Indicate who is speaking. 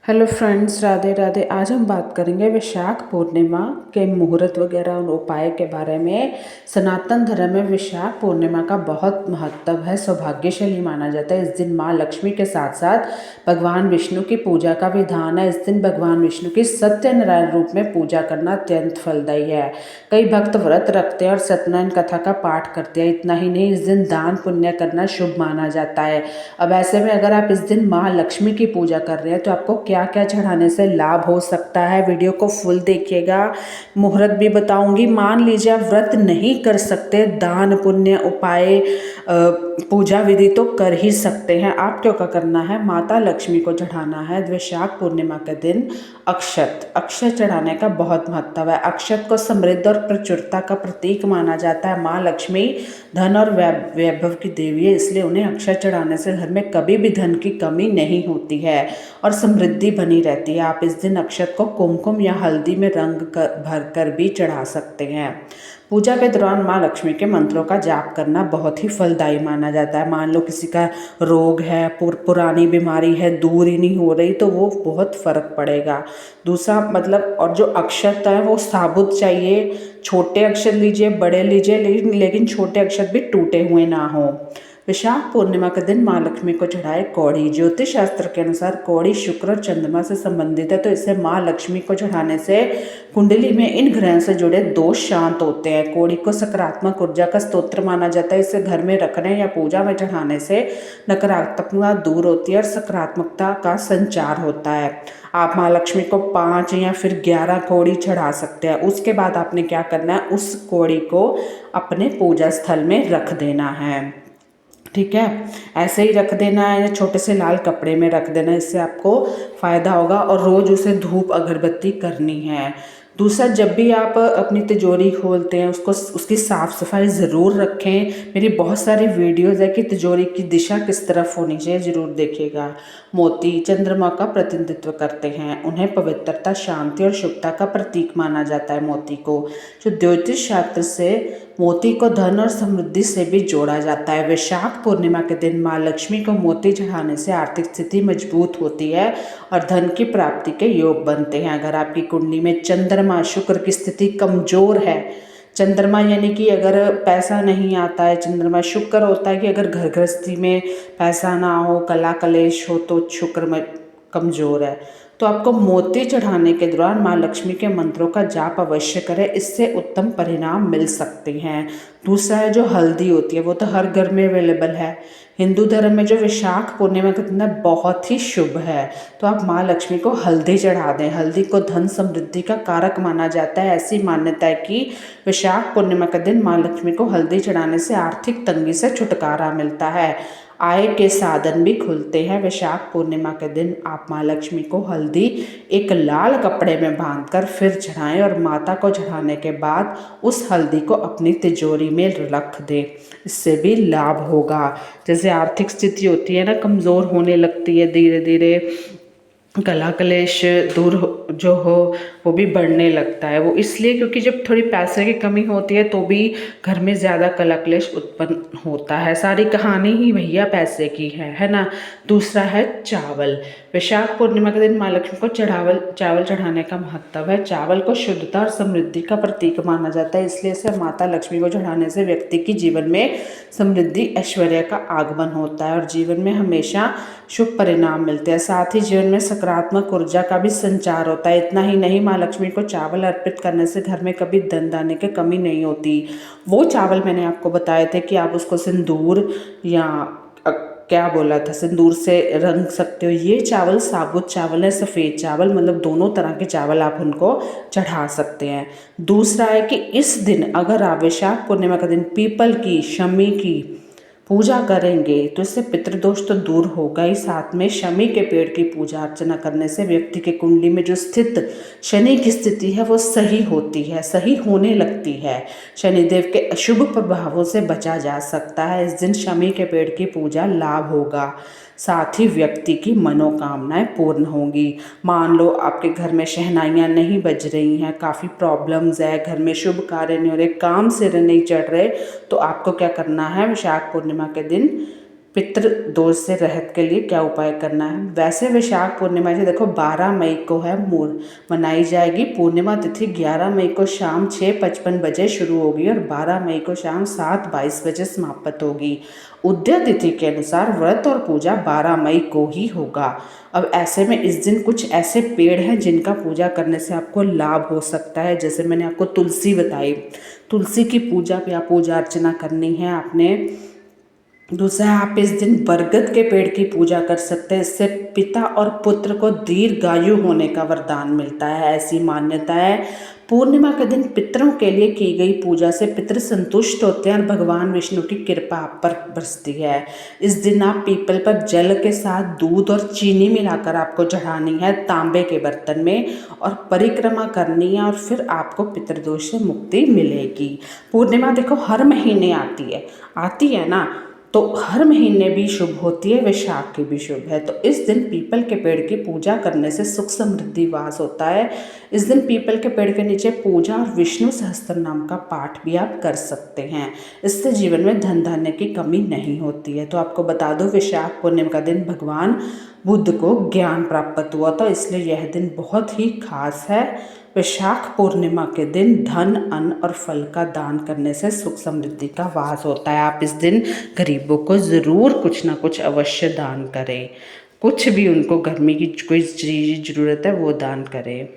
Speaker 1: Hello friends, Radhe Radhe. आज हम बात करेंगे वैशाख पूर्णिमा के मुहूर्त वगैरह और उपाय के बारे में। सनातन धर्म में वैशाख पूर्णिमा का बहुत महत्व है, सौभाग्यशाली माना जाता है। इस दिन माँ लक्ष्मी के साथ साथ भगवान विष्णु की पूजा का विधान है। इस दिन भगवान विष्णु की सत्यनारायण रूप में पूजा करना अत्यंत फलदायी है। कई भक्त व्रत रखते हैं और सत्यनारायण कथा का पाठ करते हैं। इतना ही नहीं, इस दिन दान पुण्य करना शुभ माना जाता है। अब ऐसे में अगर आप इस दिन माँ लक्ष्मी की पूजा कर रहे हैं तो आपको क्या क्या चढ़ाने से लाभ हो सकता है, वीडियो को फुल देखिएगा। मुहूर्त भी बताऊंगी। मान लीजिए आप व्रत नहीं कर सकते, दान पुण्य उपाय पूजा विधि तो कर ही सकते हैं। आप क्या करना है, माता लक्ष्मी को चढ़ाना है वैशाख पूर्णिमा के दिन अक्षत। अक्षत चढ़ाने का बहुत महत्व है। अक्षत को समृद्धि और प्रचुरता का प्रतीक माना जाता है। माँ लक्ष्मी धन और वैभव की देवी है, इसलिए उन्हें अक्षत चढ़ाने से घर में कभी भी धन की कमी नहीं होती है और समृद्धि बनी रहती है। आप इस दिन अक्षत को कुमकुम या हल्दी में रंग भर कर भी चढ़ा सकते हैं। पूजा के दौरान माँ लक्ष्मी के मंत्रों का जाप करना बहुत ही फलदायी माना जाता है। मान लो किसी का रोग है, पुरानी बीमारी है, दूर ही नहीं हो रही, तो वो बहुत फर्क पड़ेगा। दूसरा मतलब, और जो अक्षत है वो साबुत चाहिए। छोटे अक्षत लीजिए, बड़े लीजिए, लेकिन छोटे अक्षत भी टूटे हुए ना हो। वैशाख पूर्णिमा के दिन माँ लक्ष्मी को चढ़ाए कौड़ी। ज्योतिष शास्त्र के अनुसार कौड़ी शुक्र और चंद्रमा से संबंधित है, तो इसे माँ लक्ष्मी को चढ़ाने से कुंडली में इन ग्रहों से जुड़े दोष शांत होते हैं। कौड़ी को सकारात्मक ऊर्जा का स्तोत्र माना जाता है। इसे घर में रखने या पूजा में चढ़ाने से नकारात्मकता दूर होती है और सकारात्मकता का संचार होता है। आप माँ लक्ष्मी को 5 या फिर 11 कौड़ी चढ़ा सकते हैं। उसके बाद आपने क्या करना है, उस कौड़ी को अपने पूजा स्थल में रख देना है। ठीक है, ऐसे ही रख देना है या छोटे से लाल कपड़े में रख देना, इससे आपको फ़ायदा होगा। और रोज़ उसे धूप अगरबत्ती करनी है। दूसरा, जब भी आप अपनी तिजोरी खोलते हैं उसकी साफ़ सफाई ज़रूर रखें। मेरी बहुत सारी वीडियोज़ है कि तिजोरी की दिशा किस तरफ होनी चाहिए, ज़रूर देखिएगा। मोती चंद्रमा का प्रतिनिधित्व करते हैं। उन्हें पवित्रता, शांति और शुभता का प्रतीक माना जाता है मोती को। जो ज्योतिष शास्त्र से मोती को धन और समृद्धि से भी जोड़ा जाता है। वैशाख पूर्णिमा के दिन माँ लक्ष्मी को मोती चढ़ाने से आर्थिक स्थिति मजबूत होती है और धन की प्राप्ति के योग बनते हैं। अगर आपकी कुंडली में चंद्रमा शुक्र की स्थिति कमजोर है, चंद्रमा यानी कि अगर पैसा नहीं आता है, चंद्रमा शुक्र होता है कि अगर घर गृहस्थी में पैसा ना हो, कला कलेश हो, तो शुक्र में कमजोर है, तो आपको मोती चढ़ाने के दौरान माँ लक्ष्मी के मंत्रों का जाप अवश्य करें। इससे उत्तम परिणाम मिल सकते हैं। दूसरा है जो हल्दी होती है, वो तो हर घर में अवेलेबल है। हिंदू धर्म में जो वैशाख पूर्णिमा का दिन बहुत ही शुभ है, तो आप माँ लक्ष्मी को हल्दी चढ़ा दें। हल्दी को धन समृद्धि का कारक माना जाता है। ऐसी मान्यता है कि वैशाख पूर्णिमा का दिन माँ लक्ष्मी को हल्दी चढ़ाने से आर्थिक तंगी से छुटकारा मिलता है, आय के साधन भी खुलते हैं। वैशाख पूर्णिमा के दिन आप माँ लक्ष्मी को हल्दी एक लाल कपड़े में बांधकर फिर चढ़ाएं और माता को चढ़ाने के बाद उस हल्दी को अपनी तिजोरी में रख दें। इससे भी लाभ होगा। जैसे आर्थिक स्थिति होती है ना, कमज़ोर होने लगती है धीरे धीरे, कला कलेश जो हो वो भी बढ़ने लगता है। वो इसलिए क्योंकि जब थोड़ी पैसे की कमी होती है तो भी घर में ज़्यादा कला कलेश उत्पन्न होता है। सारी कहानी ही भैया पैसे की है ना। दूसरा है चावल। वैशाख पूर्णिमा के दिन माँ लक्ष्मी को चावल चढ़ाने का महत्व है। चावल को शुद्धता और समृद्धि का प्रतीक माना जाता है, इसलिए इसे माता लक्ष्मी को चढ़ाने से व्यक्ति की जीवन में समृद्धि ऐश्वर्य का आगमन होता है और जीवन में हमेशा शुभ परिणाम मिलते हैं। साथ ही जीवन में सकारात्मक ऊर्जा का भी संचार होता है। इतना ही नहीं, माँ लक्ष्मी को चावल अर्पित करने से घर में कभी धन धान्य की कमी नहीं होती। वो चावल मैंने आपको बताए थे कि आप उसको सिंदूर या क्या बोला था, सिंदूर से रंग सकते हो। ये चावल साबुत चावल है, सफ़ेद चावल, मतलब दोनों तरह के चावल आप उनको चढ़ा सकते हैं। दूसरा है कि इस दिन अगर आप वैशाख पूर्णिमा का दिन पीपल की, शमी की पूजा करेंगे तो इससे पितृदोष तो दूर होगा ही, साथ में शमी के पेड़ की पूजा अर्चना करने से व्यक्ति के कुंडली में जो स्थित शनि की स्थिति है वो सही होती है, सही होने लगती है। शनिदेव के अशुभ प्रभावों से बचा जा सकता है। इस दिन शमी के पेड़ की पूजा लाभ होगा, साथ ही व्यक्ति की मनोकामनाएं पूर्ण होंगी। मान लो आपके घर में शहनाइयाँ नहीं बज रही हैं, काफ़ी प्रॉब्लम्स है, घर में शुभ कार्य नहीं हो रहे, काम सिर नहीं चढ़ रहे, तो आपको क्या करना है, वैशाख पूर्णिमा के दिन पितृ दोष से राहत के लिए क्या उपाय करना है। वैसे वैशाख पूर्णिमा जी देखो 12 मई को है मनाई जाएगी। पूर्णिमा तिथि 11 मई को शाम 6:55 बजे शुरू होगी और 12 मई को शाम 7:22 बजे समाप्त होगी। उदय तिथि के अनुसार व्रत और पूजा 12 मई को ही होगा। अब ऐसे में इस दिन कुछ ऐसे पेड़ हैं जिनका पूजा करने से आपको लाभ हो सकता है। जैसे मैंने आपको तुलसी बताई, तुलसी की पूजा या पूजा अर्चना करनी है आपने। दूसरा, आप इस दिन बरगद के पेड़ की पूजा कर सकते हैं। इससे पिता और पुत्र को दीर्घायु होने का वरदान मिलता है, ऐसी मान्यता है। पूर्णिमा के दिन पितरों के लिए की गई पूजा से पितृ संतुष्ट होते हैं और भगवान विष्णु की कृपा आप पर बरसती है। इस दिन आप पीपल पर जल के साथ दूध और चीनी मिलाकर आपको चढ़ानी है तांबे के बर्तन में, और परिक्रमा करनी है, और फिर आपको पितृदोष से मुक्ति मिलेगी। पूर्णिमा देखो हर महीने आती है ना, तो हर महीने भी शुभ होती है, वैशाख की भी शुभ है। तो इस दिन पीपल के पेड़ की पूजा करने से सुख समृद्धि वास होता है। इस दिन पीपल के पेड़ के नीचे पूजा और विष्णु सहस्त्र नाम का पाठ भी आप कर सकते हैं। इससे जीवन में धन धान्य की कमी नहीं होती है। तो आपको बता दो, वैशाख पूर्णिमा का दिन भगवान बुद्ध को ज्ञान प्राप्त हुआ था, इसलिए यह दिन बहुत ही खास है। वैशाख पूर्णिमा के दिन धन, अन्न और फल का दान करने से सुख समृद्धि का वास होता है। आप इस दिन गरीबों को ज़रूर कुछ ना कुछ अवश्य दान करें। कुछ भी उनको गर्मी की कोई चीज़ ज़रूरत है वो दान करें।